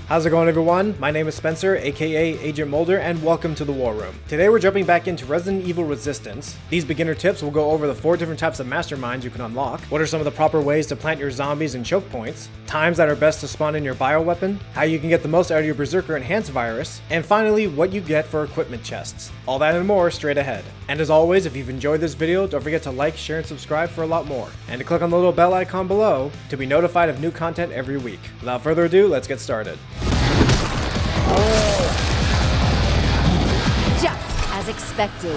How's it going, everyone? My name is Spencer, aka Agent Mulder, and welcome to the War Room. Today we're jumping back into Resident Evil Resistance. These beginner tips will go over the 4 different types of masterminds you can unlock, what are some of the proper ways to plant your zombies and choke points, times that are best to spawn in your bioweapon, how you can get the most out of your Berserker Enhanced virus, and finally, what you get for equipment chests. All that and more straight ahead. And as always, if you've enjoyed this video, don't forget to like, share, and subscribe for a lot more, and to click on the little bell icon below to be notified of new content every week. Without further ado, let's get started. Just as expected.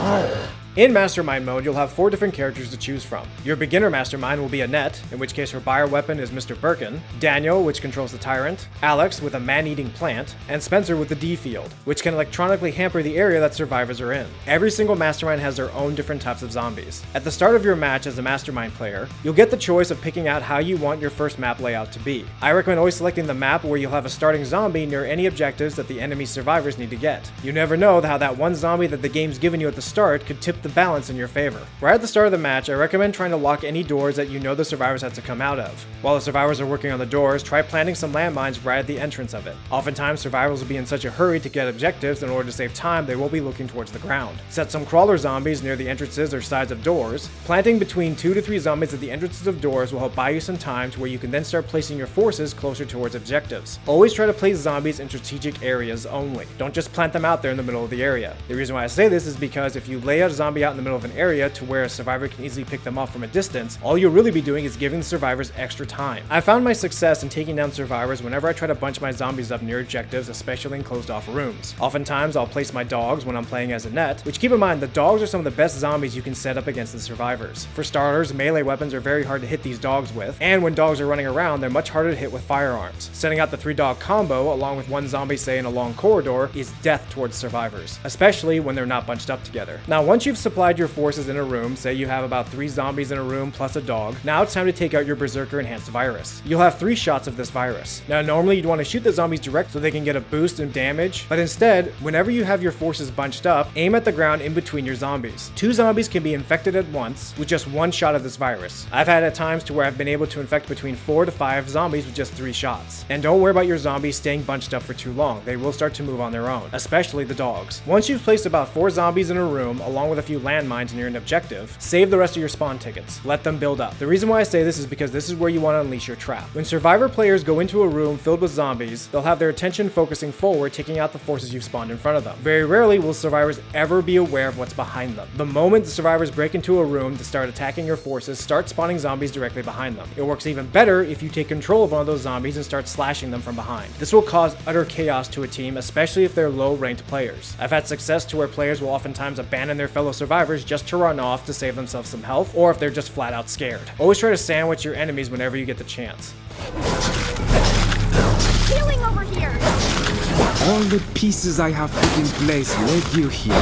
In Mastermind mode, you'll have 4 different characters to choose from. Your beginner mastermind will be Annette, in which case her bioweapon is Mr. Birkin, Daniel, which controls the Tyrant, Alex with a man-eating plant, and Spencer with the D field, which can electronically hamper the area that survivors are in. Every single mastermind has their own different types of zombies. At the start of your match as a mastermind player, you'll get the choice of picking out how you want your first map layout to be. I recommend always selecting the map where you'll have a starting zombie near any objectives that the enemy survivors need to get. You never know how that one zombie that the game's given you at the start could tip the balance in your favor. Right at the start of the match, I recommend trying to lock any doors that you know the survivors have to come out of. While the survivors are working on the doors, try planting some landmines right at the entrance of it. Oftentimes, survivors will be in such a hurry to get objectives in order to save time, they will be looking towards the ground. Set some crawler zombies near the entrances or sides of doors. Planting between 2 to 3 zombies at the entrances of doors will help buy you some time to where you can then start placing your forces closer towards objectives. Always try to place zombies in strategic areas only. Don't just plant them out there in the middle of the area. The reason why I say this is because if you lay a zombie out in the middle of an area to where a survivor can easily pick them off from a distance, all you'll really be doing is giving the survivors extra time. I found my success in taking down survivors whenever I try to bunch my zombies up near objectives, especially in closed off rooms. Oftentimes I'll place my dogs when I'm playing as Annette, which keep in mind the dogs are some of the best zombies you can set up against the survivors. For starters, melee weapons are very hard to hit these dogs with, and when dogs are running around, they're much harder to hit with firearms. Setting out the 3-dog combo along with one zombie, say in a long corridor, is death towards survivors, especially when they're not bunched up together. Now once you've supplied your forces in a room, say you have about 3 zombies in a room plus a dog, now it's time to take out your Berserker Enhanced virus. You'll have 3 shots of this virus. Now normally you'd want to shoot the zombies direct so they can get a boost in damage, but instead, whenever you have your forces bunched up, aim at the ground in between your zombies. 2 zombies can be infected at once with just 1 shot of this virus. I've had at times to where I've been able to infect between 4 to 5 zombies with just 3 shots. And don't worry about your zombies staying bunched up for too long. They will start to move on their own, especially the dogs. Once you've placed about 4 zombies in a room along with a few landmines near an objective, save the rest of your spawn tickets. Let them build up. The reason why I say this is because this is where you want to unleash your trap. When survivor players go into a room filled with zombies, they'll have their attention focusing forward, taking out the forces you've spawned in front of them. Very rarely will survivors ever be aware of what's behind them. The moment the survivors break into a room to start attacking your forces, start spawning zombies directly behind them. It works even better if you take control of one of those zombies and start slashing them from behind. This will cause utter chaos to a team, especially if they're low-ranked players. I've had success to where players will oftentimes abandon their fellow survivors just to run off to save themselves some health, or if they're just flat out scared. Always try to sandwich your enemies whenever you get the chance. Healing over here! All the pieces I have put in place led you here.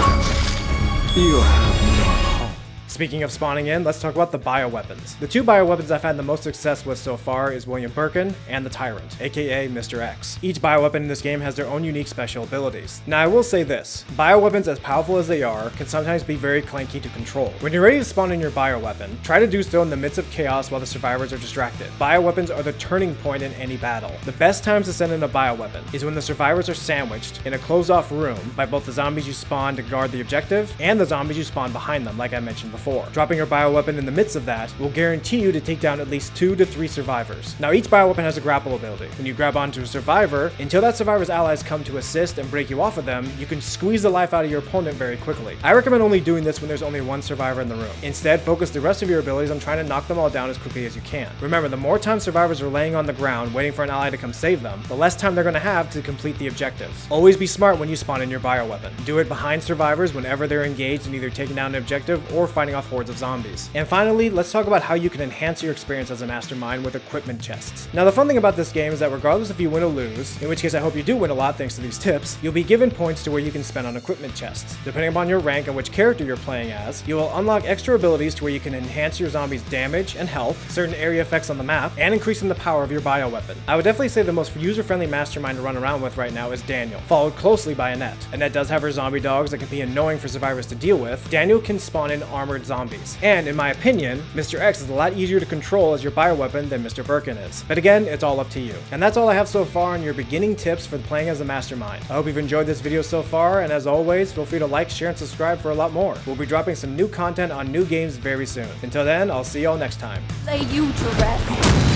You have no hope. Speaking of spawning in, let's talk about the bioweapons. The 2 bioweapons I've had the most success with so far is William Birkin and the Tyrant, aka Mr. X. Each bioweapon in this game has their own unique special abilities. Now I will say this, bioweapons as powerful as they are can sometimes be very clunky to control. When you're ready to spawn in your bioweapon, try to do so in the midst of chaos while the survivors are distracted. Bioweapons are the turning point in any battle. The best times to send in a bioweapon is when the survivors are sandwiched in a closed off room by both the zombies you spawn to guard the objective and the zombies you spawn behind them, like I mentioned before. Dropping your bioweapon in the midst of that will guarantee you to take down at least 2 to 3 survivors. Now each bioweapon has a grapple ability. When you grab onto a survivor, until that survivor's allies come to assist and break you off of them, you can squeeze the life out of your opponent very quickly. I recommend only doing this when there's only 1 survivor in the room. Instead, focus the rest of your abilities on trying to knock them all down as quickly as you can. Remember, the more time survivors are laying on the ground waiting for an ally to come save them, the less time they're going to have to complete the objectives. Always be smart when you spawn in your bioweapon. Do it behind survivors whenever they're engaged in either taking down an objective or fighting off hordes of zombies. And finally, let's talk about how you can enhance your experience as a mastermind with equipment chests. Now the fun thing about this game is that regardless if you win or lose, in which case I hope you do win a lot thanks to these tips, you'll be given points to where you can spend on equipment chests. Depending upon your rank and which character you're playing as, you will unlock extra abilities to where you can enhance your zombies' damage and health, certain area effects on the map, and increasing the power of your bioweapon. I would definitely say the most user-friendly mastermind to run around with right now is Daniel, followed closely by Annette. Annette does have her zombie dogs that can be annoying for survivors to deal with. Daniel can spawn in armored zombies. And in my opinion, Mr. X is a lot easier to control as your bioweapon than Mr. Birkin is. But again, it's all up to you. And that's all I have so far on your beginning tips for playing as a mastermind. I hope you've enjoyed this video so far, and as always, feel free to like, share, and subscribe for a lot more. We'll be dropping some new content on new games very soon. Until then, I'll see y'all next time. Lay you to rest.